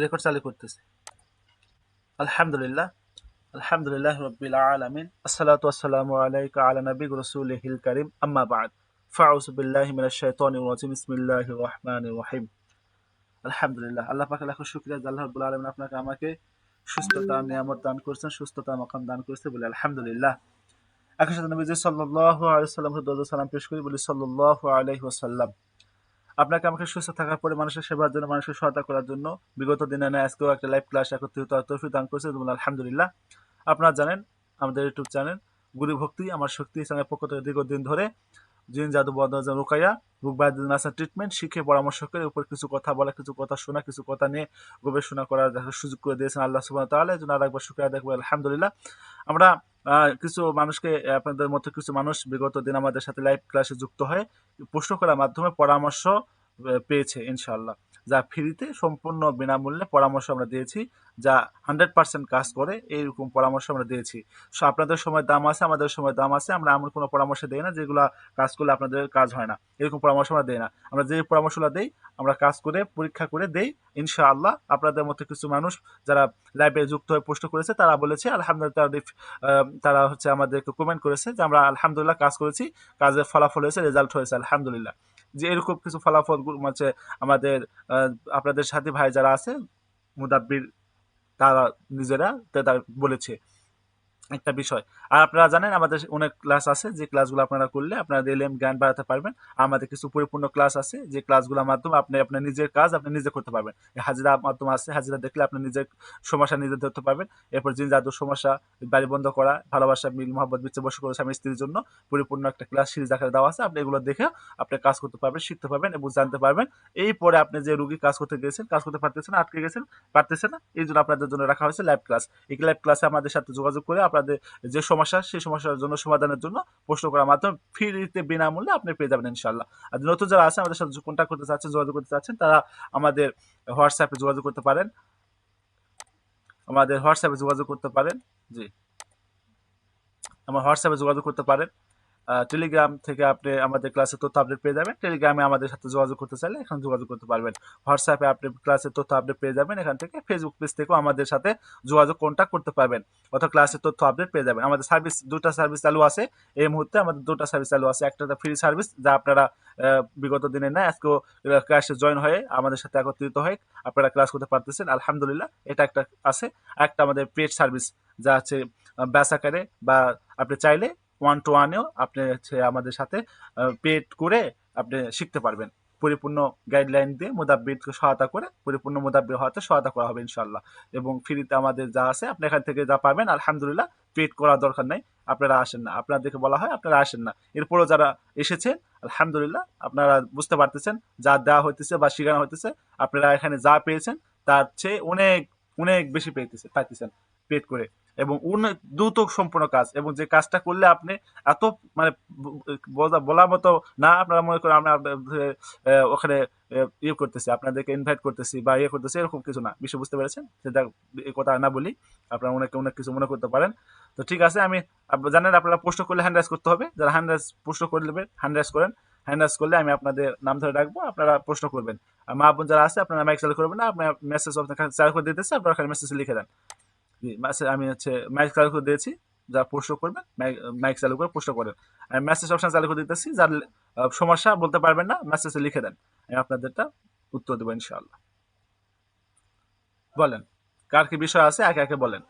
Record চালু করতেছি। আলহামদুলিল্লাহ, আলহামদুলিল্লাহ রাব্বিল আলামিন, আসসালাতু ওয়াসসালামু আলাইকা আলা নাবিয়্যি রাসূলিহিল কারীম, আম্মা বা'দ। ফাআউযু বিল্লাহি মিনাশ শাইতানির রাজিম। বিসমিল্লাহির রহমানির রহিম। আলহামদুলিল্লাহ, আল্লাহ পাকের লাখো শুকরিয়া যে আল্লাহ রাব্বুল আলামিন আপনাকে আমাকে সুস্থতা নিয়ামত দান করেছেন, সুস্থতা মাকাম দান করেছে বলে আলহামদুলিল্লাহ। একই সাথে নবীজি সাল্লাল্লাহু আলাইহি ওয়াসাল্লাম দরুদ ও সালাম পেশ করি, বলি সাল্লাল্লাহু আলাইহি ওয়াসাল্লাম। আপনাকে আমাকে সুস্থ থাকার পরে মানুষের সেবার জন্য, মানুষের সহায়তা করার জন্য বিগত দিনে না আজকেও একটা লাইভ ক্লাস একত্রিত হওয়ার তৌফিক দান করেছে বলে আলহামদুলিল্লাহ। আপনারা জানেন আমাদের ইউটিউব চ্যানেল গুরু ভক্তি আমার শক্তি চ্যানেলের পক্ষ থেকে দীর্ঘদিন ধরে জিন জাদু বদনাজা রুকাইয়া রোগ ব্যাধি নাসার ট্রিটমেন্ট শিখে পরামর্শ করে উপর কিছু কথা বলা, কিছু কথা শোনা, কিছু কথা নিয়ে গবেষণা করার দেখার সুযোগ করে দিয়েছেন আল্লাহ সুবহানাহু ওয়া তাআলা। এজন্য আরেকবার শুকরিয়া আদায় করি আলহামদুলিল্লাহ। আমরা কিছু মানুষকে, আপনাদের মতো কিছু মানুষ বিগত দিন আমাদের সাথে লাইভ ক্লাসে যুক্ত হয়ে প্রশ্ন করার মাধ্যমে পরামর্শ পেয়েছে ইনশাআল্লাহ, যা ফ্রিতে সম্পূর্ণ বিনামূল্যে পরামর্শ আমরা দিয়েছি, যা 100% কাজ করে এইরকম পরামর্শ আমরা দিয়েছি। সো আপনাদের সময় দাম আছে, আমাদের সময় দাম আছে। আমরা এমন কোনো পরামর্শ দেই না যেগুলা কাজ করলে আপনাদের কাজ হয় না, এরকম পরামর্শ আমরা দেই না। আমরা যে পরামর্শগুলো দেই আমরা কাজ করে পরীক্ষা করে দেই ইনশাআল্লাহ। আপনাদের মধ্যে কিছু মানুষ যারা লাইভে যুক্ত হয়ে প্রশ্ন করেছে তারা বলেছে আলহামদুলিল্লাহ, তারা হচ্ছে আমাদেরকে কমেন্ট করেছে যে আমরা আলহামদুলিল্লাহ কাজ করেছি, কাজের ফলাফল হয়েছে, রেজাল্ট হয়েছে আলহামদুলিল্লাহ। যে এরকম কিছু ফলাফল হচ্ছে আমাদের আপনাদের সাথী ভাই যারা আছে মুদাব্বির, তারা নিজেরা তারা বলেছে একটা বিষয়। আর আপনারা জানেন আমাদের অনেক ক্লাস আছে, যে ক্লাসগুলো আপনারা করলে আপনারা এলএম জ্ঞান বাড়াতে পারবেন। আমাদের কিছু পরিপূর্ণ ক্লাস আছে যে ক্লাসগুলোর মাধ্যমে আপনি আপনার নিজের কাজ আপনি নিজে করতে পারবেন। হাজিরা মাধ্যম আছে, হাজিরা দেখলে আপনি নিজের সমস্যা নিজে ধরতে পারবেন। এরপর জিন জাদুর সমস্যা, বাড়ি বন্ধ করা, ভালোবাসা, মিল মহব্বত, বিচ্ছে বসে করে স্বামী স্ত্রীর জন্য পরিপূর্ণ একটা ক্লাস সিরিজ আকারে দেওয়া আছে। আপনি এগুলো দেখে আপনি কাজ করতে পারবেন, শিখতে পারবেন এবং জানতে পারবেন। এই পরে আপনি যে রুগী কাজ করতে গেছেন, কাজ করতে পারতেছেন না, আটকে গেছেন, পারতেছেন না, এই জন্য আপনাদের জন্য রাখা হয়েছে লাইভ ক্লাস। এই লাইভ ক্লাসে আমাদের সাথে যোগাযোগ করে আপনাদের যে সমস্যা, সেই সমস্যার জন্য সমাধানের জন্য প্রশ্ন করার মাধ্যমে ফ্রিতে বিনামূল্যে আপনি পেয়ে যাবেন ইনশাআল্লাহ। আর নতুন যারা আছে আমাদের সাথে কন্ট্যাক্ট করতে চাচ্ছেন, যোগাযোগ করতে চাচ্ছেন, তারা আমাদের হোয়াটসঅ্যাপে যোগাযোগ করতে পারেন, আমাদের হোয়াটসঅ্যাপে যোগাযোগ করতে পারেন। জি, আমার হোয়াটসঅ্যাপে যোগাযোগ করতে পারেন। টেলিগ্রাম থেকে আপনি আমাদের ক্লাসের তথ্য আপডেট পেয়ে যাবেন। টেলিগ্রামে আমাদের সাথে যোগাযোগ করতে চাইলে এখানে যোগাযোগ করতে পারবেন। হোয়াটসঅ্যাপে আপনি ক্লাসের তথ্য আপডেট পেয়ে যাবেন এখান থেকে। ফেসবুক পেজ থেকেও আমাদের সাথে যোগাযোগ কন্ট্যাক্ট করতে পারবেন, অথবা ক্লাসের তথ্য আপডেট পেয়ে যাবেন। আমাদের সার্ভিস, দুটা সার্ভিস চালু আছে এই মুহূর্তে। আমাদের দুটা সার্ভিস চালু আছে। একটা ফ্রি সার্ভিস, যা আপনারা বিগত দিনে না আজকেও ক্লাসে জয়েন হয়ে আমাদের সাথে একত্রিত হয়ে আপনারা ক্লাস করতে পারতেছেন আলহামদুলিল্লাহ, এটা একটা আছে। একটা আমাদের পেড সার্ভিস, যা আছে ব্যাচ আকারে, বা আপনি চাইলে ওয়ান টু ওয়ানেও আপনি হচ্ছে আমাদের সাথে পেড করে আপনি শিখতে পারবেন। পরিপূর্ণ গাইডলাইন দিয়ে মুদাব্বিরকে সহায়তা করে পরিপূর্ণ মুদাব্বির হওয়াতে সহায়তা করা হবে ইনশাল্লাহ। এবং ফ্রিতে আমাদের যা আছে আপনি এখান থেকে যা পাবেন আলহামদুলিল্লাহ, পেড করার দরকার নেই। আপনারা আসেন না, আপনাদেরকে বলা হয় আপনারা আসেন না। এরপরও যারা এসেছেন আলহামদুলিল্লাহ, আপনারা বুঝতে পারতেছেন যা দেওয়া হইতেছে বা শেখানো হইতেছে, আপনারা এখানে যা পেয়েছেন তার চেয়ে অনেক অনেক বেশি পাইতেছেন পেড করে। এবং অনেক দ্রুত সম্পূর্ণ কাজ, এবং যে কাজটা করলে আপনি এত মানে বলার মতো না। আপনারা মনে করেন আমরা ওখানে ইয়ে করতেছি, আপনাদেরকে ইনভাইট করতেছি বা ইয়ে করতেছি, এরকম কিছু না। বিষয় বুঝতে পেরেছেন? সেটা এই কথা না বলি, আপনারা অনেকে অনেক কিছু মনে করতে পারেন। তো ঠিক আছে, আমি জানেন আপনারা পোস্ট করলে হ্যান্ড রাইজ করতে হবে। যারা হ্যান্ড রাইজ পোস্ট করে নেবেন, হ্যান্ড রাইজ করেন। হ্যান্ড রাইজ করলে আমি আপনাদের নাম ধরে রাখবো, আপনারা প্রশ্ন করবেন। আর মা বোন যারা আছে আপনারা মাইক চালু করবেন না, আপনার মেসেজ আপনার চালু করে দিতেছে, আপনারা ওখানে মেসেজে লিখে দেন। জি, আমি হচ্ছে মাইক চালু করে দিয়েছি, যা প্রশ্ন করবেন মাইক চালু করে প্রশ্ন করেন। আমি মেসেজ অপশন চালু করে দিতেছি, যার সমস্যা বলতে পারবেন না মেসেজে লিখে দেন, আমি আপনাদেরটা উত্তর দেবো ইনশাআল্লাহ। বলেন, কার কি বিষয় আছে একে একে বলেন।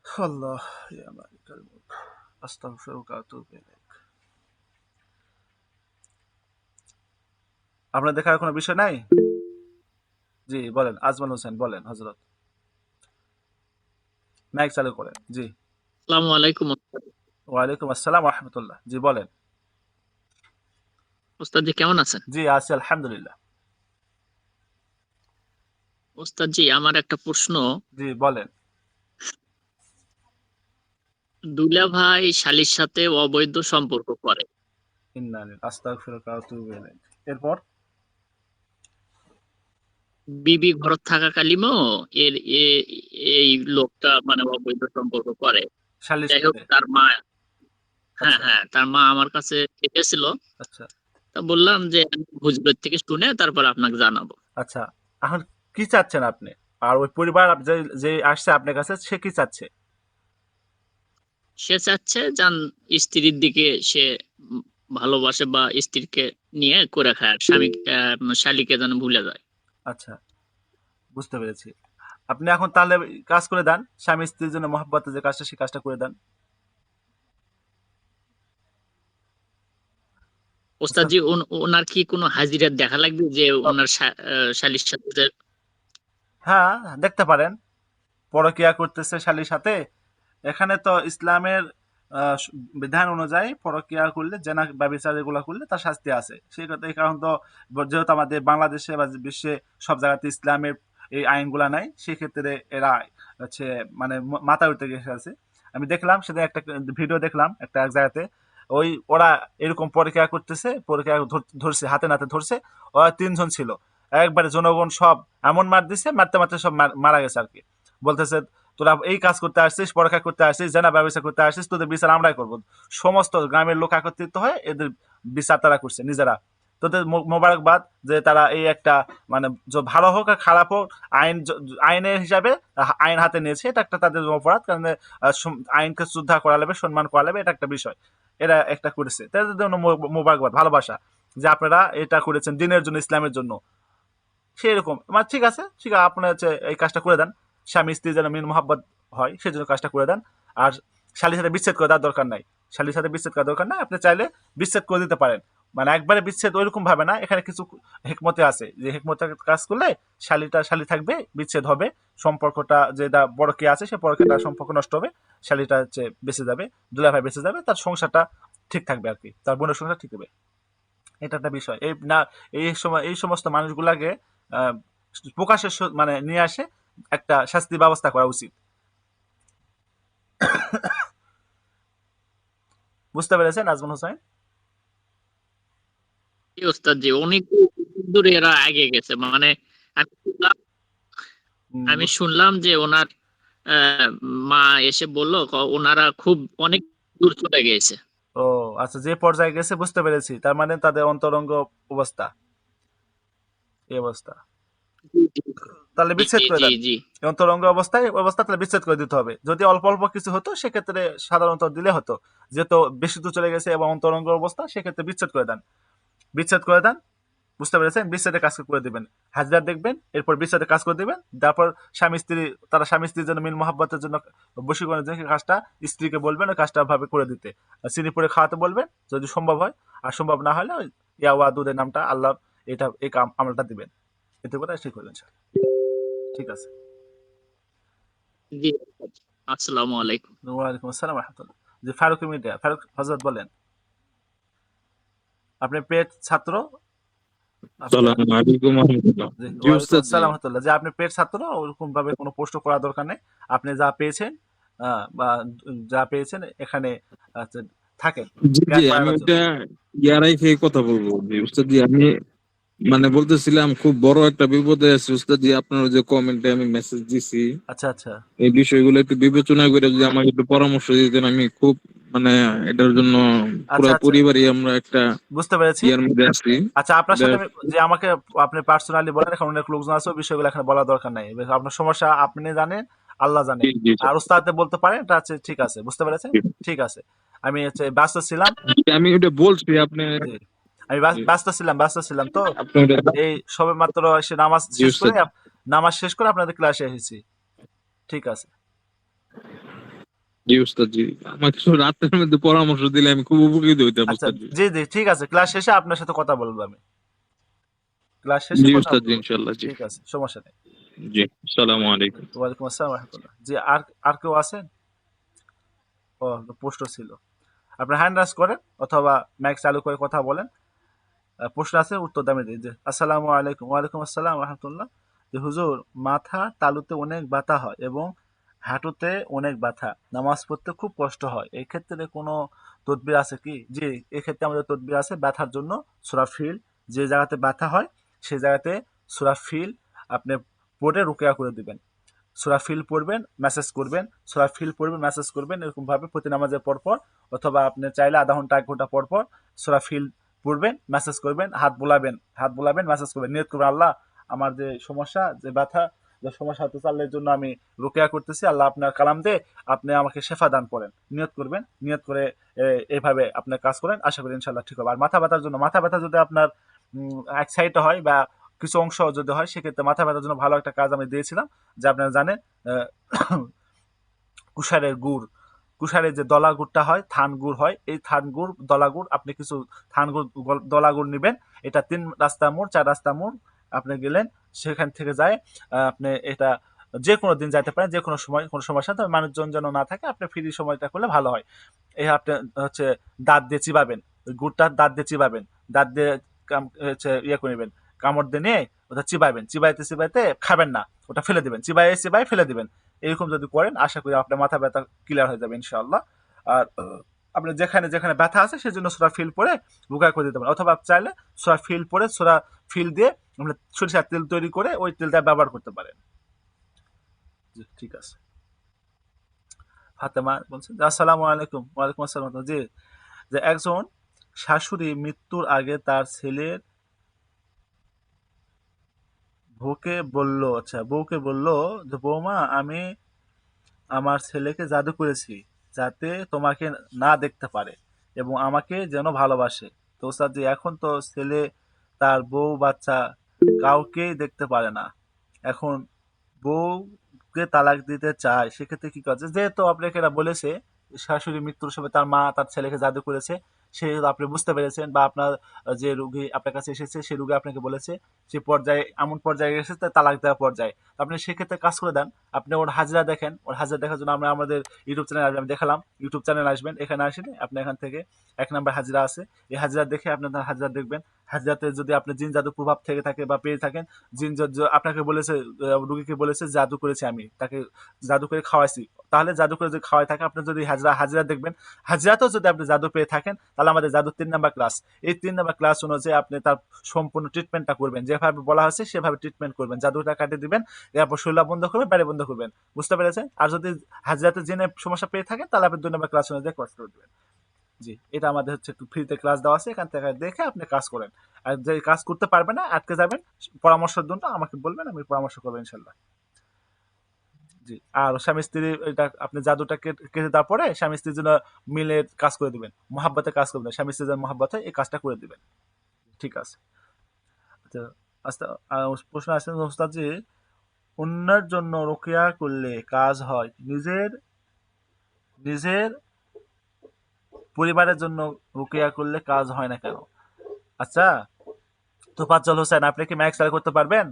আল্লাহ, ইয়া মালিকাল মুলক, আস্তাগফিরুকা ওয়া আতুবু ইলাইক। আপনার দেখার কোনো বিষয় নাই? জি বলেন, আজমল হোসেন বলেন হজরত, মাইক চালু করেন। জি, আসসালামু আলাইকুম ওস্তাদ। ওয়ালাইকুম আসসালাম রহমতুল্লাহ। জি বলেন। ওস্তাদ জি কেমন আছেন? জি আছি আলহামদুলিল্লাহ। ওস্তাদ জি আমার একটা প্রশ্ন। জি বলেন। দুলা ভাই শালির সাথে অবৈধ সম্পর্ক করে। আস্তাগফিরুকা ওয়া আতুবু ইলাইক। এরপর বিবি ঘর থাকাকালীনও এর এই লোকটা মানে অবৈধ সম্পর্ক করে। শালির যাই হোক সাথে। তার মা, হ্যাঁ আচ্ছা হ্যাঁ, তার মা আমার কাছে এসেছিল। আচ্ছা তা বললাম যে আমি হুজুরের থেকে শুনে তারপর আপনাকে জানাবো। আচ্ছা। এখন কি চাচ্ছেন আপনি? আর ওই পরিবার যে আসছে আপনার কাছে সে কি চাচ্ছে? সে চাচ্ছে যান স্ত্রীর দিকে সে উম ভালোবাসে বা স্ত্রীকে নিয়ে করে খায়, আর স্বামী শালীকে যেন ভুলে যায়। আচ্ছা, বুঝতে পেরেছি। আপনি এখন তাহলে কাজ করে দেন, স্বামী স্ত্রীর জন্য মহব্বতে যে কাজটা সে কাজটা করে দেন। ওস্তাদ বুঝতে জি, ওনার কি কোনো হাজিরা দেখা লাগবে যে আহ, ওনার শালীর সাথে হ্যাঁ, দেখতে পারেন পরকিয়া করতেছে শালীর সাথে। এখানে তো ইসলামের আহ, স- বিধান অনুযায়ী পরকিয়া করলে, জেনা ব্যভিচার এগুলো করলে তার শাস্তি আছে। সেই কথা, এই কারণ তো যেহেতু আমাদের বাংলাদেশে বা বিশ্বে সব জায়গাতে ইসলামের এই আইনগুলা নাই, সেক্ষেত্রে এরা হচ্ছে মানে মাথা উঠতে গেছে আছে। আমি দেখলাম সেদিন একটা ভিডিও দেখলাম একটা এক জায়গাতে, ওই ওরা এরকম পরকিয়া করতেছে, পরকিয়া ধরছে, হাতে নাতে ধরছে। ওরা 3 জন ছিল, একবারে জনগণ সব এমন মার দিছে, মারতে মারতে সব মারা গেছে আর কি। বলতেছে, তোরা এই কাজ করতে আসছিস, পরীক্ষা করতে আসছিস, জেনা ব্যবসা করতে আসছিস, তোদের বিচার আমরাই করবো। সমস্ত গ্রামের লোক একত্রিত হয়ে এদের বিচার তারা করছে নিজেরা। তোদের মোবারকবাদ যে তারা এই একটা মানে ভালো হোক আর খারাপ হোক, আইন আইনের হিসাবে আইন হাতে নিয়েছে, এটা একটা তাদের অপরাধ। কারণ আইনকে শ্রদ্ধা করা লাগবে, সম্মান করা লাগবে, এটা একটা বিষয়। এরা একটা করেছে, তাদের জন্য মোবারকবাদ, ভালোবাসা যে আপনারা এটা করেছেন দিনের জন্য, ইসলামের জন্য। সেরকম মানে ঠিক আছে, ঠিক আছে, আপনি হচ্ছে এই কাজটা করে দেন। স্বামী স্ত্রী যেন মিল মোহাব্বত হয় সেজন্য কাজটা করে দেন। আর শালীর সাথে বিচ্ছেদ করে দেওয়ার দরকার নাই। শালীর সাথে বিচ্ছেদ করার দরকার নাই, আপনি চাইলে বিচ্ছেদ করে দিতে পারেন। মানে একবারে বিচ্ছেদ ওইরকম ভাবে না, এখানে কিছু হেকমতে আছে যে হেকমতে কাজ করলে শালী থাকবে, বিচ্ছেদ হবে, সম্পর্কটা যেটা বড় কে আছে সে পরকেটা সম্পর্ক নষ্ট হবে, শালীটা হচ্ছে বেঁচে যাবে, দুলাভাই বেঁচে যাবে, তার সংসারটা ঠিক থাকবে আর কি, তার বোনের সংসার ঠিক হবে। এটা একটা বিষয়। এই না, এই সময় এই সমস্ত মানুষগুলাকে আহ, প্রকাশ্যে মানে নিয়ে আসে একটা শাস্তি ব্যবস্থা করা উচিত। বুঝতে পেরেছেন নাজমুল হোসেন? কি ওস্তাদ জি, অনেক দূরে এরা আগে গেছে। মানে আমি শুনলাম আমি বুঝতে শুনলাম যে ওনার আহ, মা এসে বলল ওনারা খুব অনেক দূর চলে গেছে। ও আচ্ছা, যে পর্যায়ে গেছে বুঝতে পেরেছি, তার মানে তাদের অন্তরঙ্গ অবস্থা এই অবস্থা। তাহলে জি বিচ্ছেদ জি করে জি দেন। জি এই অন্তরঙ্গ অবস্থায় অবস্থা তাহলে বিচ্ছেদ করে দিতে হবে। যদি অল্প অল্প কিছু হতো সেক্ষেত্রে সাধারণত দিলে হতো, যেহেতু বেশি দূর চলে গেছে এবং অন্তরঙ্গ অবস্থা, সেক্ষেত্রে বিচ্ছেদ করে দেন। বিচ্ছেদ করে দেন। বুঝতে পেরেছেন? বিচ্ছেদের কাজ করে দিবেন। হাজিরা দেখবেন, এরপর বিচ্ছেদের কাজ করে দিবেন। তারপর স্বামী স্ত্রী, তারা স্বামী স্ত্রীর জন্য মিল মহাব্বতের জন্য বশীকরণের জন্য কাজটা স্ত্রীকে বলবেন ওই কাজটা ভাবে করে দিতে। আর চিনি পরে খাওয়াতে বলবেন যদি সম্ভব হয়। আর সম্ভব না হলে ওই ইয়াওয়াদুদের নামটা আল্লাহ, এটা এই কাম আমলটা দিবেন। এতে করে ঠিক হলেন স্যার। ঠিক আছে। জি। আসসালামু আলাইকুম। ওয়ালাইকুম আসসালাম রহমতুল্লাহ। যে ফারুক মিডিয়া, ফারুক হজরত বলেন, আপনি পেট ছাত্র, আপনি সালাম আলাইকুম রহমতুল্লাহ। জি জি ওয়ালাইকুম উস্তাদ জি। আসসালাম রহমতুল্লাহ, যে আপনি পেট ছাত্র, ওরকম ভাবে কোনো প্রশ্ন করার দরকার নেই। আপনি যা পেয়েছেন বা যা পেয়েছেন এখানে আচ্ছা, থাকেন জি জি, জ্ঞান আমি বাড়ানোর জন্য। ওটা ইয়ারাই খেয়ে কথা বলবো জি উস্তাদ জি। আমি মানে বলতেছিলাম খুব বড় একটা বিপদে আছি উস্তাদ জি। আপনার ওই যে কমেন্টে আমি মেসেজ দিছি, আচ্ছা আচ্ছা এই বিষয়গুলো একটু বিবেচনা করে যদি আমাকে একটু পরামর্শ দিতেন, আমি খুব মানে এটার জন্য পুরো আচ্ছা আচ্ছা, পরিবারই আমরা একটা বুঝতে পেরেছি। ইয়ার মধ্যে আছি। আচ্ছা, আপনার এটা সাথে আমি যে আমাকে আপনি পার্সোনালি বলেন, এখন অনেক লোকজন আছে, ওই বিষয়গুলো এখানে বলার দরকার নাই। এবার আপনার সমস্যা আপনি জানেন, আল্লাহ জানে। জি জি আর উস্তাদে বলতে পারেন, এটা আছে, ঠিক আছে, বুঝতে পেরেছেন? জি। ঠিক আছে। আমি হচ্ছে ব্যস্ত ছিলাম। আমি ওটা বলছি আপনি। জি, আমি জি, ব্যস্ত ছিলাম তো। আপনি ওটা এই সবে মাত্র এসে নামাজ জি শেষ করে উস্তাদ। নামাজ শেষ করে আপনাদের ক্লাসে এসেছি। ঠিক আছে। জি উস্তাদ জি, আমাকে একটু রাতের মধ্যে পরামর্শ দিলে আমি খুব উপকৃত হইতাম আচ্ছা, উস্তাদ জি। জি জি, ঠিক আছে, ক্লাস শেষে আপনার সাথে কথা বলবো আমি। ক্লাস শেষে জি কথা উস্তাদ জি, বলবো। ইনশাল্লাহ জি। ঠিক আছে, সমস্যা নেই। জি, আসসালামু আলাইকুম। ওয়ালাইকুম আসসালাম রহমতুল্লাহ। জি, আর আর কেউ আছেন? ও, প্রশ্ন ছিল। আপনি হ্যান্ড রাইজ করেন অথবা মাইক চালু করে কথা বলেন। প্রশ্ন আছে, উত্তর দামে দিই যে আসসালামু আলাইকুম। ওয়ালাইকুম আসসালাম রহমতুল্লাহ। যে হুজুর, মাথা তালুতে অনেক ব্যথা হয় এবং হাঁটুতে অনেক ব্যথা, নামাজ পড়তে খুব কষ্ট হয়, এই ক্ষেত্রে কোনো তদবির আছে কি? জি, এক্ষেত্রে আমাদের তদবির আছে ব্যথার জন্য। সূরা ফিল, যে জায়গাতে ব্যথা হয় সেই জায়গাতে সূরা ফিল আপনি পড়ে রুকিয়া করে দিবেন। সূরা ফিল পড়বেন, মেসেজ করবেন, সূরা ফিল পড়বেন, মেসেজ করবেন, এরকম ভাবে প্রতি নামাজের পর পর, অথবা আপনি চাইলে আধা ঘন্টা 1 ঘন্টা পর পর সূরা ফিল পড়বেন, মেসেজ করবেন, হাত বোলাবেন, মেসেজ করবেন, নিয়ত করবেন, আল্লাহ আমার যে সমস্যা, যে ব্যথা, যে সমস্যা হতে চাল্লের জন্য আমি রুকিয়া করতেছি। আল্লাহ আপনার কালাম দিয়ে আপনি আমাকে শেফা দান করেন। নিয়ত করবেন, নিয়ত করে এইভাবে আপনি কাজ করেন, আশা করি ইনশাল্লাহ ঠিক হবে। আর মাথা ব্যথার জন্য, মাথা ব্যথা যদি আপনার এক সাইডে হয় বা কিছু অংশ যদি হয়, সেক্ষেত্রে মাথা ব্যথার জন্য ভালো একটা কাজ আমি দিয়েছিলাম, যে আপনারা জানেন কুষারের গুড়, কুষারের যে দলা গুড়টা হয়, থান গুড় হয়, এই থান গুড় দলা গুড়, আপনি কিছু থান গুড় দলা গুড় নেবেন। এটা 3 রাস্তা মোড় 4 রাস্তা মোড় আপনি গেলেন, সেখান থেকে যায় আপনি এটা যে কোনো দিন যাইতে পারেন, যে কোনো সময়, কোনো সমস্যা, তবে মানুষজন যেন না থাকে, আপনি ফ্রি সময়টা করলে ভালো হয়। এই আপনি হচ্ছে দাঁত দিয়ে চিবাবেন, ওই গুড়টা দাঁত দিয়ে চিবাবেন, দাঁত দিয়ে হচ্ছে ইয়ে করে নেবেন, কামড় দিয়ে নিয়ে ওটা চিবাবেন, চিবাইতে চিবাইতে খাবেন না, ওটা ফেলে দিবেন, চিবাই চিবাই ফেলে দিবেন। এরকম যদি করেন, আশা করি আপনার মাথা ব্যথা ক্লিয়ার হয়ে যাবে ইনশাআল্লাহ। আর আপনি যেখানে যেখানে ব্যথা আছে সেজন্য সোরা ফিল পরে রুগা করে দিতে পারেন, অথবা চাইলে সোরা ফিল পরে, সোরা ফিল দিয়ে আপনি সরিষার তেল তৈরি করে ওই তেলটা ব্যবহার করতে পারেন। জি ঠিক আছে। ফাতেমা বলছেন, আসসালামু আলাইকুম। ওয়ালাইকুম আসসালাম। জি, যে একজন শাশুড়ি মৃত্যুর আগে তার ছেলের বউকে বলল যে বৌমা, আমি আমার ছেলেকে জাদু করেছি যাতে তোমাকে না দেখতে পারে এবং আমাকে যেন ভালোবাসে। তো ওস্তাদ জি, এখন তো ছেলে তার বউ বাচ্চা কাউকেই দেখতে পারে না, এখন বউকে তালাক দিতে চায়, সেক্ষেত্রে কি করছে? যেহেতু আপনাকে এরা বলেছে শাশুড়ি মৃত্যুর সময় তার মা তার ছেলেকে জাদু করেছে, সে আপনি বুঝতে পেরেছেন, বা আপনার যে রুগী আপনার কাছে এসেছে সেই রুগী আপনাকে বলেছে, সে পর্যায়ে এমন পর্যায়ে এসেছে তালাক দেওয়ার পর্যায়ে, তো আপনি সেক্ষেত্রে কাজ করে দেন, আপনি ওর হাজিরা দেখেন। ওর হাজিরা দেখার জন্য আমরা আমাদের ইউটিউব চ্যানেল আসবেন, আমি দেখালাম ইউটিউব চ্যানেল আসবেন, এখানে আসেন আপনি, এখান থেকে 1 নাম্বার হাজিরা আছে, এই হাজিরা দেখে আপনি তার হাজিরা দেখবেন। হাজিরাতে যদি আপনি জিন জাদু প্রভাব থেকে থাকে বা পেয়ে থাকেন, জিন আপনাকে বলেছে, রুগীকে বলেছে জাদু করেছি, আমি তাকে জাদু করে খাওয়াইছি, তাহলে জাদু করে যদি খাওয়াই থাকে, আপনি যদি হাজিরা দেখবেন, হাজিরাতেও যদি আপনি জাদু পেয়ে থাকেন, তাহলে আমাদের জাদু 3 নাম্বার ক্লাস, এই 3 নাম্বার ক্লাস অনুযায়ী আপনি তার সম্পূর্ণ ট্রিটমেন্টটা করবেন, যেভাবে বলা হয়েছে সেভাবে ট্রিটমেন্ট করবেন, জাদুটা কাটিয়ে দিবেন, এরপর শরীর বন্ধ করবেন, বাইরে বন্ধ করবেন। বুঝতে পেরেছেন? আর যদি হাজিরাতে জেনে সমস্যা পেয়ে থাকেন, তাহলে আপনি 2 নাম্বার ক্লাস অনুযায়ী ক্লাস করে দেবেন। জি, এটা আমাদের হচ্ছে একটু ফ্রিতে ক্লাস দেওয়া আছে, এখান থেকে দেখে আপনি কাজ করেন। আর যে কাজ করতে পারবে না, আটকে যাবেন, পরামর্শের জন্য আমাকে বলবেন, আমি পরামর্শ করবো ইনশাল্লাহ। জি, আর স্বামী স্ত্রী এটা আপনি জাদুটা কেটে দেওয়ার পরে স্বামী স্ত্রীর জন্য মিলে কাজ করে দিবেন, মহাব্বতে কাজ করবেন, স্বামী স্ত্রীর জন্য মহাব্বতে এই কাজটা করে দিবেন। ঠিক আছে। আচ্ছা, আচ্ছা, প্রশ্ন আসছে ওস্তাদ জি, অন্যের জন্য রুকিয়া করলে কাজ হয়, নিজের নিজের পরিবারের জন্য রুকিয়া করলে কাজ হয় না কেন? আচ্ছা, তোফাজ্জল হোসেন, আপনি কি ম্যাক্স করতে পারবেন?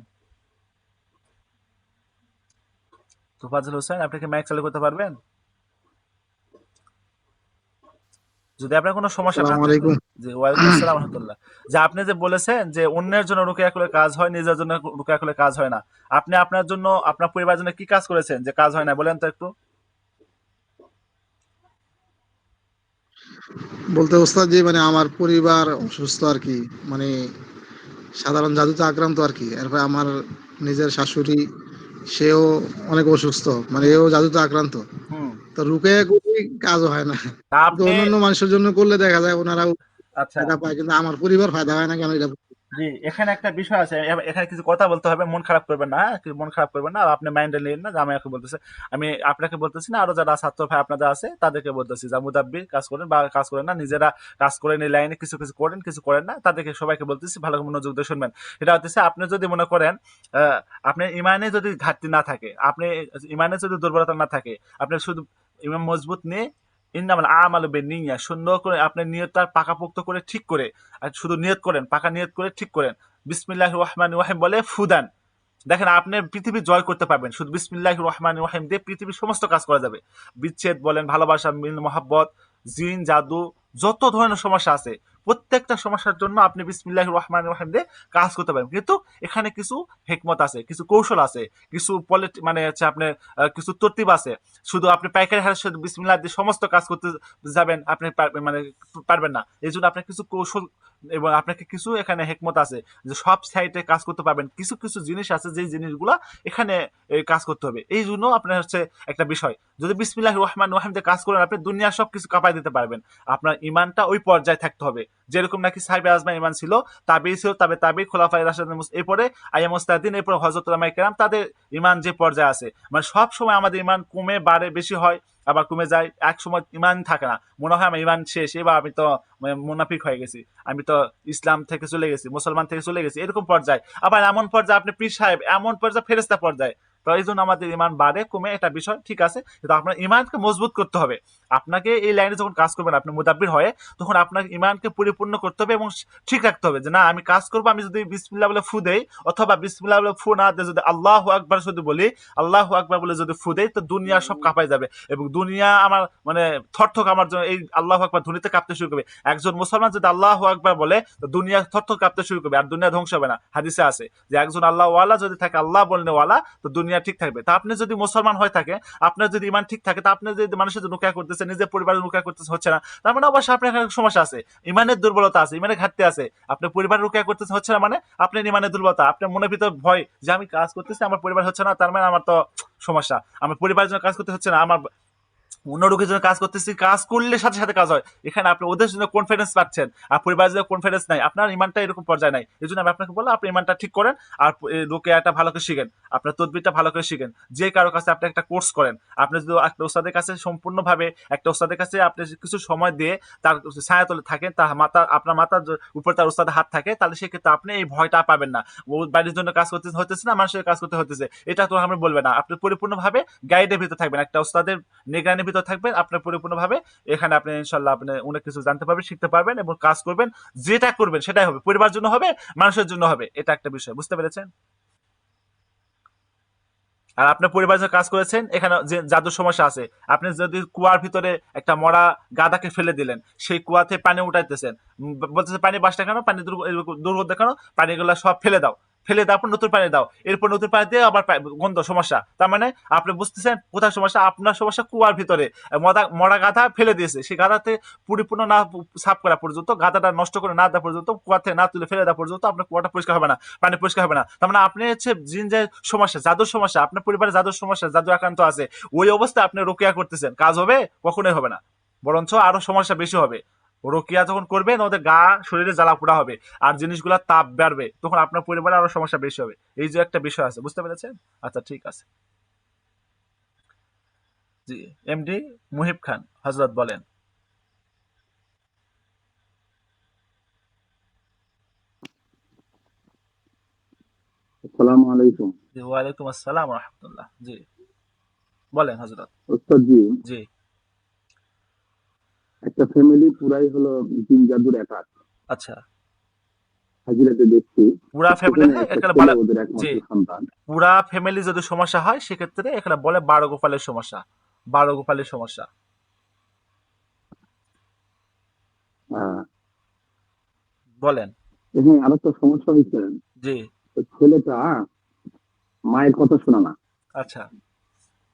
তোফাজ্জল হোসেন, আপনি কি ম্যাক্স করতে পারবেন? যদি আপনার কোনো সমস্যা না আসসালামু থাকে। আলাইকুম। জি, ওয়ালাইকুম আসসালাম রহমতুল্লাহ। যে আপনি যে বলেছেন যে অন্যের জন্য রুকিয়া করলে কাজ হয়, নিজের জন্য রুকিয়া করলে কাজ হয় না, আপনি আপনার জন্য, আপনার পরিবারের জন্য কি কাজ করেছেন যে কাজ হয় না, বলেন তো একটু। বলতে ওস্তাদ যে মানে আমার পরিবার অসুস্থ আর কি, মানে সাধারণ জাদুতে আক্রান্ত আর কি। এরপর আমার নিজের শাশুড়ি, সেও অনেক অসুস্থ, মানে হুম এও জাদুতে আক্রান্ত। হুম। তো রুকে করি কাজও হয় না। তা কিন্তু আপনি, অন্যান্য মানুষের জন্য করলে দেখা যায় ওনারাও আচ্ছা, ফায়দা পায়, কিন্তু আমার পরিবার ফায়দা হয় না কেন এটা জি, এখানে একটা বিষয় আছে, এখানে কিছু কথা বলতে হবে, মন খারাপ করবেন না, হ্যাঁ? মন খারাপ করবেন না, আর আপনি মাইন্ডে নিন না যে আমি আপনাকে বলতেছি, আমি আপনাকে বলতেছি না, আরো যারা ছাত্র ভাই আপনাদের আছে তাদেরকে বলতেছি, যা মুদাব্বির কাজ করেন বা কাজ করেন না, নিজেরা কাজ করেন, এই লাইনে কিছু কিছু করেন, কিছু করেন না, তাদেরকে সবাইকে বলতেছি ভালো করে মনোযোগ দিয়ে শুনবেন। এটা হচ্ছে, আপনি যদি মনে করেন আপনি ইমানে যদি ঘাটতি না থাকে, আপনি ইমানে যদি দুর্বলতা না থাকে, আপনি শুধু ইমান মজবুত নিয়ে, ইন্নামাল আমালু বিন্নিয়াত, সুন্দর করে আপনি নিয়তটা পাকাপোক্ত করে ঠিক করে, আর শুধু নিয়ত করেন, পাকা নিয়ত করে ঠিক করেন, বিসমিল্লাহির রহমানির রহিম বলে ফুদান, দেখেন আপনি পৃথিবী জয় করতে পারবেন, শুধু বিসমিল্লাহির রহমানির রহিম দিয়ে পৃথিবীর সমস্ত কাজ করা যাবে। বিচ্ছেদ বলেন, ভালোবাসা, মিল, মহাব্বত, জিন জাদু, যত ধরনের সমস্যা আছে, প্রত্যেকটা সমস্যার জন্য আপনি বিসমিল্লাহির রহমানির রহিম দিয়ে কাজ করতে পারবেন। কিন্তু এখানে কিছু হেকমত আছে, কিছু কৌশল আছে, কিছু মানে হচ্ছে আপনার কিছু তরতিব আছে। শুধু আপনি পাইকারি হারের সাথে বিসমিল্লাহ দিয়ে সমস্ত কাজ করতে যাবেন, আপনি মানে পারবেন না। এই জন্য আপনার কিছু কৌশল এবং আপনাকে কিছু এখানে হেকমত আছে যে সব সাইটে কাজ করতে পারবেন, কিছু কিছু জিনিস আছে যেই জিনিসগুলা এখানে কাজ করতে হবে। এই জন্য আপনার হচ্ছে একটা বিষয়, যদি বিসমিল্লাহির রহমানির রহিম দিয়ে কাজ করেন আপনি দুনিয়ার সব কিছু কাঁপায় দিতে পারবেন। আপনার ইমানটা ওই পর্যায়ে থাকতে হবে যেরকম নাকি সাহিবে আজমা ইমান ছিল, তাবেই ছিল, তাবে খোলাফায়ে রাশিদিন, এরপরে আইয়ামে মুস্তাহিদিন, এরপরে হযরত উলামায়ে কেরাম, তাদের ইমান যে পর্যায়ে আছে। মানে সব সময় আমাদের ইমান কমে বাড়ে, বেশি হয়, আবার কমে যায়। এক সময় ইমান থাকে না, মনে হয় আমার ইমান শেষ, এবার আমি তো মুনাফিক হয়ে গেছি, আমি তো ইসলাম থেকে চলে গেছি, মুসলমান থেকে চলে গেছি, এরকম পর্যায়ে। আবার এমন পর্যায়ে আপনি পীর সাহেব, এমন পর্যায়ে ফেরেশতা পর্যায়ে। তো এই জন্য আমাদের ইমান বাড়ে কমে এটা বিষয় ঠিক আছে, কিন্তু আপনার ইমানকে মজবুত করতে হবে। আপনাকে এই লাইনে যখন কাজ করবেন আপনি মুদাব্বির হয়ে, তখন আপনার ইমানকে পরিপূর্ণ করতে হবে এবং ঠিক রাখতে হবে যে না আমি কাজ করবো, আমি যদি বিসমিল্লাহ বলে ফু দেই, অথবা বিসমিল্লাহ বলে ফু না দিয়ে যদি আল্লাহু আকবার শুধু বলি, আল্লাহু আকবার বলে যদি ফু দেই, তো দুনিয়া সব কাঁপাই যাবে এবং দুনিয়া আমার মানে থরথর আমার জন্য এই আল্লাহু আকবার ধ্বনিতে কাঁপতে শুরু করবে। একজন মুসলমান যদি আল্লাহু আকবার বলে তো দুনিয়া থরথর কাঁপতে শুরু করবে, আর দুনিয়া ধ্বংস হবে না। হাদিসে আছে যে একজন আল্লাহ ওয়ালা যদি থাকে, আল্লাহ বলনে ওয়ালা, তো দুনিয়া ঠিক থাকবে। তা আপনি যদি মুসলমান হয়ে থাকে, আপনার যদি ইমান ঠিক থাকে, তা আপনি যদি মানুষের জন্য রুকিয়া করতেছে, নিজের পরিবারের রুকিয়া করতেছে, হচ্ছে না, তার মানে অবশ্যই আপনার এখানে সমস্যা আছে, ইমানের দুর্বলতা আছে, ইমানের ঘাটতি আছে। আপনার পরিবারের রুকিয়া করতেছে, হচ্ছে না, মানে আপনার ইমানের দুর্বলতা, আপনার মনের ভিতর ভয় যে আমি কাজ করতেছি আমার পরিবার হচ্ছে না, তার মানে আমার তো সমস্যা, আমার পরিবারের জন্য কাজ করতে হচ্ছে না, আমার অন্য রোগীর জন্য কাজ করতেছি, কাজ করলে সাথে সাথে কাজ হয়। এখানে আপনি ওদের জন্য কনফিডেন্স পাচ্ছেন আর পরিবারের জন্য কনফিডেন্স নাই, আপনার ইমানটা এরকম পর্যায়ে নাই। এই জন্য আমি আপনাকে বললাম আপনি ইমানটা ঠিক করেন আর রুকিয়াটা ভালো করে শিখেন, আপনার তদবিরটা ভালো করে শিখেন। যে কারো কাছে আপনি একটা কোর্স করেন, আপনি যদি একটা ওস্তাদের কাছে সম্পূর্ণভাবে একটা ওস্তাদের কাছে আপনি কিছু সময় দিয়ে তার ছায়াতলে থাকেন, তার মাথা আপনার মাথার উপর তার ওস্তাদের হাত থাকে, তাহলে সেক্ষেত্রে আপনি এই ভয়টা পাবেন না। ও বাড়ির জন্য কাজ করতে হতেছে না, মানুষের কাজ করতে হতেছে, এটা তো আপনি বলবেন না। আপনি পরিপূর্ণভাবে গাইডের ভিতরে থাকবেন, একটা ওস্তাদের নিগরানির ভিতর থাকবেন, আপনার পরিপূর্ণভাবে এখানে আপনি ইনশাল্লাহ আপনি অনেক কিছু জানতে পারবেন, শিখতে পারবেন এবং কাজ করবেন, যেটা করবেন সেটাই হবে, পরিবারের জন্য হবে, মানুষের জন্য হবে, এটা একটা বিষয়। বুঝতে পেরেছেন? আর আপনার পরিবারের জন্য কাজ করেছেন, এখানে যে জাদুর সমস্যা আছে, আপনি যদি কুয়ার ভিতরে একটা মরা গাদাকে ফেলে দিলেন, সেই কুয়াতে পানি উঠাইতেছেন, বলতেছে পানি বাসটা কেন, পানি দুর্গন্ধ দেখানো, পানিগুলো সব ফেলে দাও, ফেলে দেওয়ার পর নতুন পানি দাও, এরপর নতুন পানি দিয়ে আবার গন্ধ সমস্যা। তার মানে আপনি বুঝতেছেন কোথায় সমস্যা, আপনার সমস্যা কুয়ার ভিতরে মরা গাধা ফেলে দিয়েছে, সেই গাধাতে পরিপূর্ণ না সাফ করা পর্যন্ত, গাধাটা নষ্ট করে না দেওয়া পর্যন্ত, কুয়াতে না তুলে ফেলে দেওয়া পর্যন্ত আপনার কুয়াটা পরিষ্কার হবে না, পানি পরিষ্কার হবে না। তার মানে আপনি হচ্ছে জিন যে সমস্যা, জাদুর সমস্যা, আপনার পরিবারে জাদুর সমস্যা, জাদু আক্রান্ত আছে, ওই অবস্থায় আপনি রোকিয়া করতেছেন, কাজ হবে? কখনোই হবে না, বরঞ্চ আরো সমস্যা বেশি হবে। রোকিয়া যখন করবেন ওদের গা শরীরে জ্বালা পোড়া হবে আর জিনিসগুলা তাপ বাড়বে, তখন আপনার পরিবারে আরো সমস্যা বেশি হবে। এই যে একটা বিষয় আছে, বুঝতে পেরেছেন? আচ্ছা ঠিক আছে। জি, এমডি মুহিব খান হযরত বলেন। আসসালামু আলাইকুম। জি, ওয়ালাইকুম আসসালাম ওয়া রাহমাতুল্লাহ। জি বলেন হযরত। ওস্তাদ জি, জি, একটা ফ্যামিলি পুরাই হলো জিন জাদুর একার। আচ্ছা, হাজিরাতে দেখছি পুরা ফ্যামিলি সেখানে হয় একটা এখানে ছেলে বলে। ওদের জি, একমাত্র সন্তান। পুরা ফ্যামিলি যদি সমস্যা হয় সেক্ষেত্রে এখানে বলে 12 গোপালের সমস্যা, 12 গোপালের সমস্যা। আহ, বলেন। এখানে আরো একটা সমস্যা হয়েছে, জি, ওই ছেলেটা মায়ের কথা শোনা না, আচ্ছা,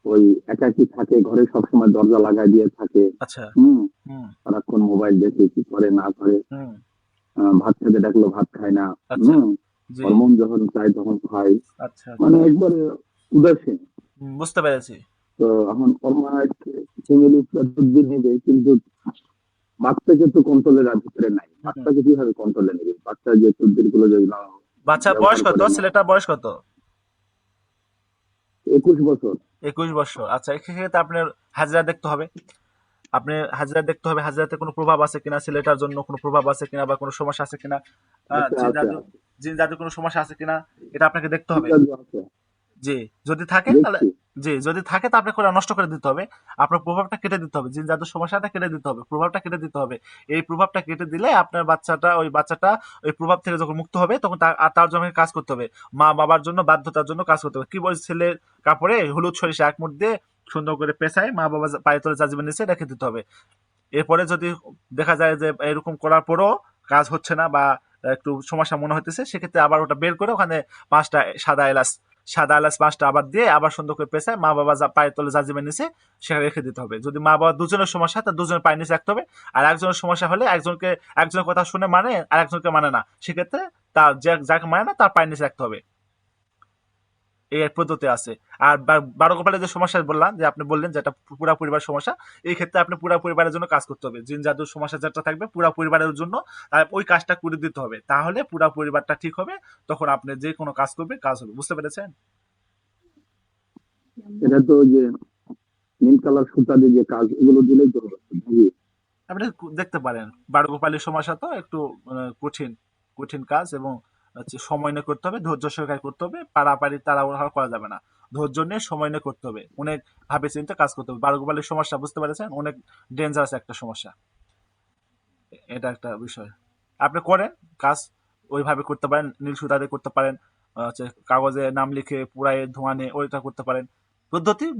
ওই একাকি থাকে ঘরে, সবসময় দরজা লাগাই দিয়ে থাকে। আচ্ছা, হুম, হুম, সারাক্ষণ মোবাইল দেখে, কি করে না করে, হুম, ভাত খেতে ডাকলো ভাত খায় না। আচ্ছা, হুম, জি, ওর মন যখন চায় তখন খায়, আচ্ছা, মানে একবারে উদাসীন। বুঝতে পেরেছি। তো এখন ওর মা ফ্যামিলি তদবির নেবে, কিন্তু বাচ্চাকে তো কন্ট্রোলের ভিতরে নাই, হুম। বাচ্চাকে কিভাবে কন্ট্রোলে নেবে? বাচ্চা যে তদবির গুলো যেগুলো বাচ্চার বয়স ব্যবহার কত? করে না, ছেলেটার বয়স কত? 21 বছর। 21 বছর। আচ্ছা, এক্ষেত্রে আপনার হাজিরা দেখতে হবে, আপনি হাজিরা দেখতে হবে, হাজিরাতে কোনো প্রভাব আছে কিনা, ছেলেটার জন্য কোনো প্রভাব আছে কিনা বা কোনো সমস্যা আছে কিনা, আছে জিন আছে জাদু, আছে, জিন জাদু কোনো সমস্যা আছে কিনা, এটা আপনাকে দেখতে জিন হবে। জাদু আছে, জি, যদি থাকে তাহলে, দেখছি। জি যদি থাকে তা আপনাকে ওটা নষ্ট করে দিতে হবে, আপনার প্রভাবটা কেটে দিতে হবে, জিন জাদুর সমস্যাটা কেটে দিতে হবে, প্রভাবটা কেটে দিতে হবে। এই প্রভাবটা কেটে দিলে আপনার বাচ্চাটা ওই প্রভাব থেকে যখন মুক্ত হবে তখন তার জন্য কাজ করতে হবে, মা বাবার জন্য বাধ্যতার জন্য কাজ করতে হবে। কি বলছে, ছেলের কাপড়ে হলুদ সরিষা এক মুঠ দিয়ে সুন্দর করে পেঁচায় মা বাবা পায়ে তলে জাজিমের নিচে রেখে দিতে হবে। এরপরে যদি দেখা যায় যে এরকম করার পরও কাজ হচ্ছে না বা একটু সমস্যা মনে হতেছে, সেক্ষেত্রে আবার ওটা বের করে ওখানে 5টা সাদা এলাচ সাদা এলাচ 5টা আবার দিয়ে আবার সুন্দর করে পেঁচায় মা বাবা পায়ের তলে জাজিমের নিচে সেখানে রেখে দিতে হবে। যদি মা বাবা দুজনের সমস্যা তার দুজনের পায়ের নিচে রাখতে হবে। আর একজনের সমস্যা হলে একজনের কথা শুনে মানে আর একজনকে মানে না, সেক্ষেত্রে তার যাকে মানে না তার পায়ের নিচে রাখতে হবে। এই পদ্ধতি আছে। আর বারোকপালের যে সমস্যা বললাম, যে আপনি বললেন যেটা পুরা পরিবার সমস্যা, এই ক্ষেত্রে আপনি পুরা পরিবারের জন্য কাজ করতে হবে। জিন জাদুর সমস্যা যেটা থাকবে পুরা পরিবারের জন্য ওই কাজটা করে দিতে হবে, তাহলে পুরা পরিবারটা ঠিক হবে। তখন আপনি যে কোনো কাজ করবে, কাজ হবে। বুঝতে পেরেছেন? এটা তো যে নীল কালার সুতা দিয়ে যে কাজ, এগুলো দিলেই তো হবে নাকি? আপনি দেখতে পারেন, বারোকপালের সমস্যা তো একটু কঠিন কঠিন কাজ, এবং হচ্ছে সময় নিয়ে করতে হবে, ধৈর্য সহকারে করতে হবে। পাড়াপাড়ি তাড়াহুড়া করা যাবে না, ধৈর্য নিয়ে সময় নিয়ে করতে হবে, অনেক ভাবে চিন্তে কাজ করতে হবে। বারোকপালের সমস্যা বুঝতে পেরেছেন, অনেক ডেঞ্জারাস একটা সমস্যা, এটা একটা বিষয়। আপনি করেন কাজ, ওইভাবে করতে পারেন, নীল সুতা দিয়ে করতে পারেন, হচ্ছে কাগজে নাম লিখে পুরাই ধোঁয়া নিয়ে ওইটা করতে পারেন।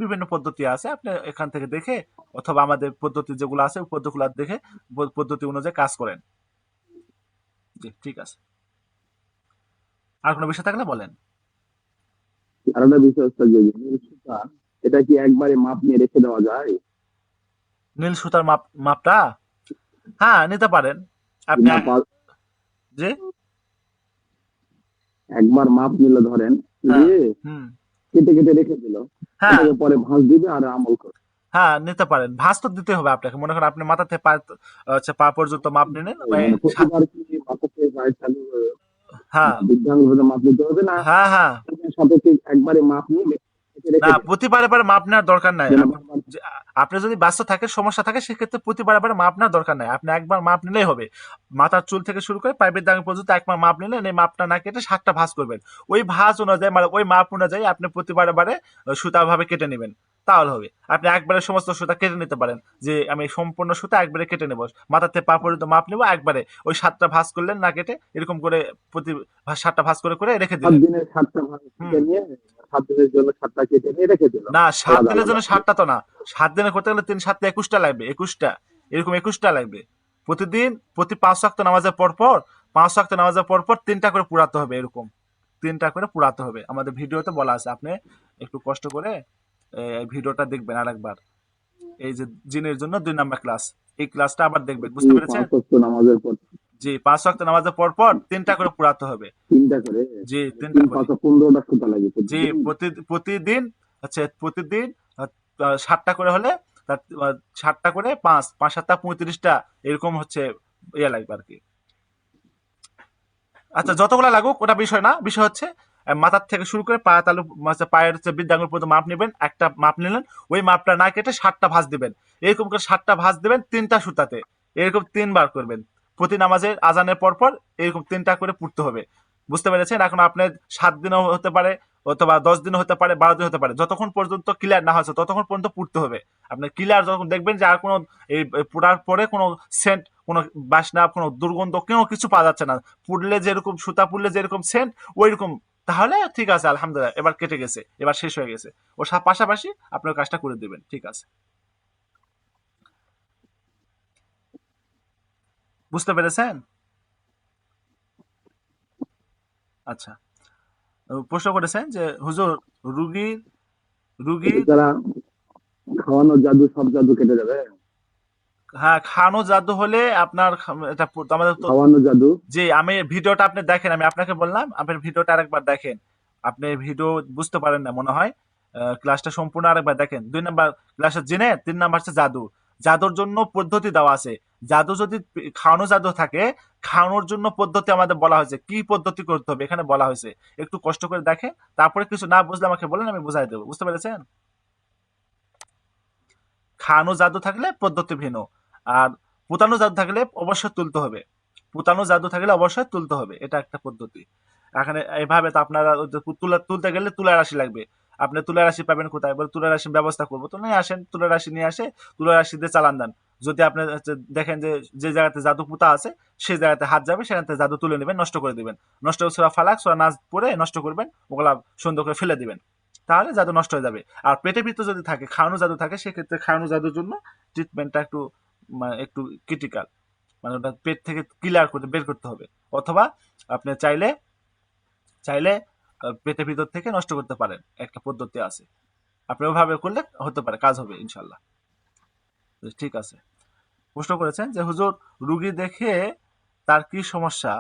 বিভিন্ন পদ্ধতি আছে, আপনি এখান থেকে দেখে অথবা আমাদের পদ্ধতি যেগুলো আছে ওই পদ্ধতিগুলো দেখে পদ্ধতি অনুযায়ী কাজ করেন। জি, ঠিক আছে। আর কোনো বিষয় থাকলে বলেন। আর একটা বিষয় হচ্ছে যে নীল সুতা, এটা কি একবারে মাপ নিয়ে রেখে দেওয়া যায়? নীল সুতার মাপটা হ্যাঁ নিতে পারেন আপনি। না, জি, একবার মাপ নিলে ধরেন হ্যাঁ, নিয়ে হুম, কেটে কেটে রেখে দিল, হ্যাঁ, এটাকে পরে ভাঁজ দিবে আর আমল করবে। হ্যাঁ নিতে পারেন। ভাঁজ তো দিতে হবে আপনাকে। মনে করেন আপনি মাথা থেকে পা পর্যন্ত মাপ নিলেন, মানে প্রতিবার কি মাথাতে পায়ের তালু হ্যাঁ, বৃদ্ধাঙ্গুলে মাপ নিতে হবে না? হ্যাঁ, হ্যাঁ, সাথে কি একবারে মাপ নিয়ে কেটে না রেখে দেবে? প্রতিবারে মাপ নেওয়ার দরকার নাই। যেন বারবার আপনি যদি ব্যস্ত থাকে, সমস্যা থাকে, সেক্ষেত্রে প্রতিবার মাপ নেওয়ার দরকার নাই। আপনি একবার মাপ নিলেই হবে। মাথার চুল থেকে শুরু করে পাইপের দাগ পর্যন্ত একবার মাপ নিলেন, এই মাপটা না কেটে 7টা ভাঁজ করবেন। ওই ভাঁজ অনুযায়ী মানে ওই মাপ অনুযায়ী আপনি প্রতিবারে সুতা ভাবে কেটে নেবেন, তাহলে হবে। আপনি একবারে সমস্ত সুতা কেটে নিতে পারেন, যে আমি সম্পূর্ণ সুতা একবারে কেটে নেব, মাথা থেকে পা পর্যন্ত মাপ নেবো একবারে, ওই 7টা ভাঁজ করলেন না কেটে, এরকম করে প্রতি 7টা ভাঁজ করে করে রেখে 7 দিলেন। দিনের 7টা ভাঁজ হুম, কেটে নিয়ে 7 দিনের জন্য 7টা কেটে নিয়ে রেখে দিল না 7 আলাদা দিনের আলাদা। জন্য 7টা তো না, 7 দিনে করতে গেলে 3 7 21টা লাগবে, 21টা, এরকম 21টা লাগবে। প্রতিদিন প্রতি 5 ওয়াক্ত নামাজের পর পর 5 ওয়াক্ত নামাজের পর পর 3টা করে পুরাতে হবে, এরকম 3টা করে পুরাতে হবে। আমাদের ভিডিওতে বলা আছে, আপনি একটু কষ্ট করে এই ভিডিওটা দেখবেন আরেকবার। এই যে জিনের জন্য 2 নাম্বার ক্লাস, এই ক্লাসটা আবার দেখবেন। বুঝতে প্রতি পেরেছেন? 5 ওয়াক্ত নামাজের পর জি, 5 ওয়াক্ত নামাজের পর পর 3টা করে পুরাতে হবে। 3টা করে, জি, মানে 3টা 3 করে। 5 15টা সুতা লাগে জি, প্রতিদিন। প্রতিদিন হচ্ছে প্রতিদিন 7টা করে হলে 7টা করে 5 5 7টা 35টা, এরকম হচ্ছে ইয়ে লাগবে আর কি। আচ্ছা, যতগুলা লাগুক ওটা বিষয় না, বিষয় হচ্ছে মাথার থেকে শুরু করে পা তালু পায়ের হচ্ছে বৃদ্ধাঙ্গুল পর্যন্ত মাপ নেবেন। একটা মাপ নিলেন, ওই মাপটা না কেটে 7টা ভাঁজ দিবেন। এরকম করে 7টা ভাঁজ দিবেন 3টা সুতাতে, এরকম 3বার করবেন। প্রতি নামাজের আজানের পর পর এরকম 3টা করে পড়তে হবে। বুঝতে পেরেছেন? এখন আপনার 7 দিনও হতে পারে, অথবা 10 দিনও হতে পারে, 12 দিন হতে পারে, যতক্ষণ পর্যন্ত ক্লিয়ার না হয়েছে ততক্ষণ পর্যন্ত পড়তে হবে। আপনি ক্লিয়ার যখন দেখবেন যে আর কোনো এই পড়ার পরে কোনো সেন্ট, কোনো বাসনা, কোনো দুর্গন্ধ, কোনো কিছু পাওয়া যাচ্ছে না, পুড়লে যেরকম সুতা পুড়লে যেরকম সেন্ট ওই রকম, তাহলে ঠিক আছে, আলহামদুলিল্লাহ, এবার কেটে গেছে, এবার শেষ হয়ে গেছে। ওর পাশাপাশি আপনার কাজটা করে দিবেন। ঠিক আছে, বুঝতে পেরেছেন? আচ্ছা, প্রশ্ন করেছেন যে হুজুর, রুগী রুগী এছাড়া খাওয়ানো জাদু, সব জাদু কেটে যাবে? হ্যাঁ, খানো জাদু হলে আপনার এটা আমাদের তো। খাওয়ানো জাদু জি, আমি ভিডিওটা আপনি দেখেন, আমি আপনাকে বললাম আপনার ভিডিওটা আরেকবার দেখেন। আপনি ভিডিও বুঝতে পারেন না মনে হয়, ক্লাসটা সম্পূর্ণ আরেকবার দেখেন। 2 নাম্বার ক্লাসের জেনে, 3 নাম্বার হচ্ছে জাদু। জাদুর জন্য পদ্ধতি দেওয়া আছে। জাদু যদি খাওয়ানো জাদু থাকে, খাওয়ানোর জন্য পদ্ধতি আমাদের বলা হয়েছে, কি পদ্ধতি করতে হবে এখানে বলা হয়েছে। একটু কষ্ট করে দেখেন, তারপরে কিছু না বুঝলে আমাকে বলেন, আমি বুঝাই দেবো। বুঝতে পেরেছেন? খাওয়ানো জাদু থাকলে পদ্ধতি ভিন্ন, আর পুতানো জাদু থাকলে অবশ্যই তুলতে হবে। পুতানো জাদু থাকলে অবশ্যই তুলতে হবে, এটা একটা পদ্ধতি। এখানে এইভাবে তো আপনারা ওই যে তুলতে গেলে তুলা রাশি লাগবে। আপনি তুলা রাশি পাবেন কোথায়? বলে তুলা রাশির ব্যবস্থা করবো, তো নিয়ে আসেন, তুলা রাশি নিয়ে আসে, তুলা রাশি দিয়ে চালান দেন। যদি আপনি দেখেন যে যে জায়গাতে জাদু পুতা আছে সেই জায়গাতে হাত যাবে, সেখান থেকে জাদু তুলে নেবেন, নষ্ট করে দিবেন। নষ্ট করে সোরা ফালাক সোরা নাচ পরে নষ্ট করবেন, ওগুলা সুন্দর করে ফেলে দিবেন, তাহলে জাদু নষ্ট হয়ে যাবে। আর পেটের ভিতরে যদি থাকে, খাওয়ানো জাদু থাকে, সেক্ষেত্রে খাওয়ানো জাদুর জন্য ট্রিটমেন্টটা একটু মানে একটু ক্রিটিক্যাল, মানে ওটা পেট থেকে ক্লিয়ার করতে বের করতে হবে। অথবা আপনি চাইলে চাইলে পেটের ভিতর থেকে নষ্ট করতে পারেন, একটা পদ্ধতি আছে। আপনি ওভাবে করলে হতে পারে, কাজ হবে ইনশাল্লাহ। ঠিক আছে। প্রশ্ন করেছেন যে হুজুর, রুগী দেখে তার কি সমস্যা,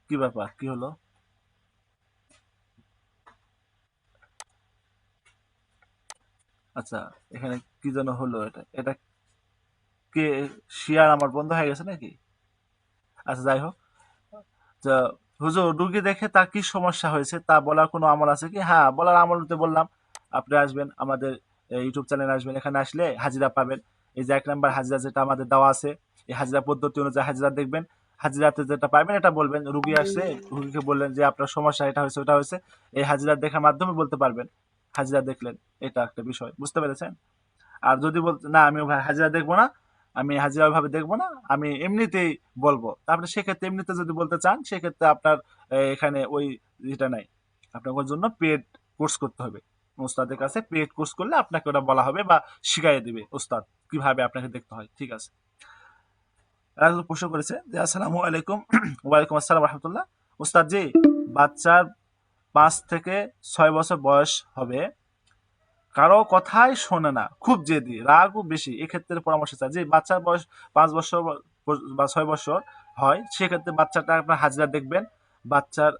কি ব্যাপার, কি হলো? আচ্ছা, এখানে কি যেন হলো, এটা এটা কে শেয়ার আমার বন্ধ হয়ে গেছে নাকি? আচ্ছা, যাই হোক। তো হুজুর, রুগী দেখে তার কি সমস্যা হয়েছে তা বলার কোনো আমল আছে কি? হ্যাঁ, বলার আমল তো বললাম। আপনি আসবেন আমাদের ইউটিউব চ্যানেলে, আসবেন, এখানে আসলে হাজিরা পাবেন। এই যে 1 নাম্বার হাজিরা যেটা আমাদের দেওয়া আছে, এই হাজিরা পদ্ধতি অনুযায়ী হাজিরা দেখবেন। হাজিরাতে যেটা পাবেন এটা বলবেন। রুগী আসলে রুগীকে বললেন যে আপনার সমস্যা এটা হয়েছে ওটা হয়েছে, এই হাজিরা দেখার মাধ্যমে বলতে পারবেন। হাজিরা দেখলেন, এটা একটা বিষয়, বুঝতে পেরেছেন? আর যদি বলতে না আমি হাজিরা দেখবো না, আমি হাজিরা ওইভাবে দেখবো না, আমি এমনিতেই বলবো, তারপরে সেক্ষেত্রে এমনিতে যদি বলতে চান সেক্ষেত্রে আপনার এখানে ওই এটা নাই, আপনার ওর জন্য পেড কোর্স করতে হবে। ওস্তাদের কাছে পেড কোর্স করলে আপনাকে ওটা বলা হবে বা শিখাইয়ে দিবে ওস্তাদ কিভাবে আপনাকে দেখতে হয়। ঠিক আছে। একজন প্রশ্ন করেছে যে আসসালামু আলাইকুম। ওয়ালাইকুম আসসালাম রহমতুল্লাহ। ওস্তাদ জি, বাচ্চার 5 থেকে 6 বছর বয়স হবে, কারো কথাই শোনে না, খুব জেদি, রাগও বেশি, এক্ষেত্রে পরামর্শ চাই। যে বাচ্চার বয়স 5 বছর বা 6 বছর হয়, সেক্ষেত্রে বাচ্চাটা আপনার হাজিরা দেখবেন। বাচ্চার